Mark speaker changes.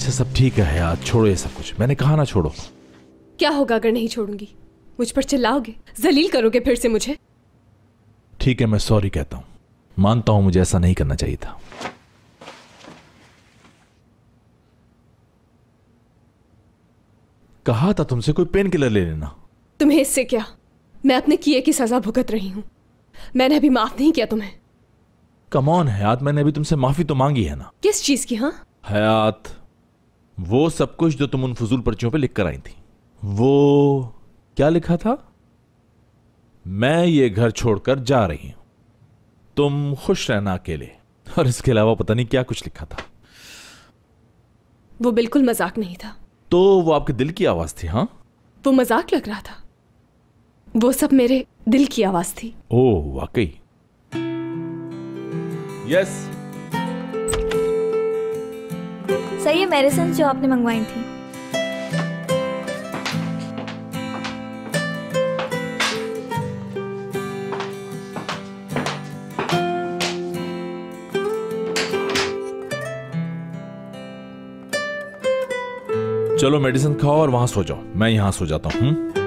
Speaker 1: अच्छा सब ठीक है यार, छोड़ो ये सब कुछ, मैंने कहा ना छोड़ो।
Speaker 2: क्या होगा अगर नहीं छोड़ूंगी? मुझ पर चिल्लाओगे, जलील करोगे फिर से मुझे?
Speaker 1: ठीक है मैं सॉरी कहता हूं, मानता हूं मुझे ऐसा नहीं करना चाहिए था। कहा था तुमसे कोई पेन किलर ले लेना।
Speaker 2: तुम्हें इससे क्या? मैं अपने किए की सजा भुगत रही हूं। मैंने अभी माफ नहीं किया तुम्हें।
Speaker 1: कम ऑन हयात, मैंने अभी तुमसे माफी तो मांगी है ना।
Speaker 2: किस चीज की? हाँ
Speaker 1: हयात, वो सब कुछ जो तुम उन फजूल पर्चियों पे लिख कर आई थी। वो क्या लिखा था? मैं ये घर छोड़कर जा रही हूं, तुम खुश रहना अकेले, और इसके अलावा पता नहीं क्या कुछ लिखा था।
Speaker 2: वो बिल्कुल मजाक नहीं था।
Speaker 1: तो वो आपके दिल की आवाज थी? हाँ
Speaker 2: वो मजाक लग रहा था। वो सब मेरे दिल की आवाज थी।
Speaker 1: ओह वाकई। यस
Speaker 3: सही है, मेडिसिन जो आपने मंगवाई थी।
Speaker 1: चलो मेडिसिन खाओ और वहां सो जाओ, मैं यहां सो जाता हूं।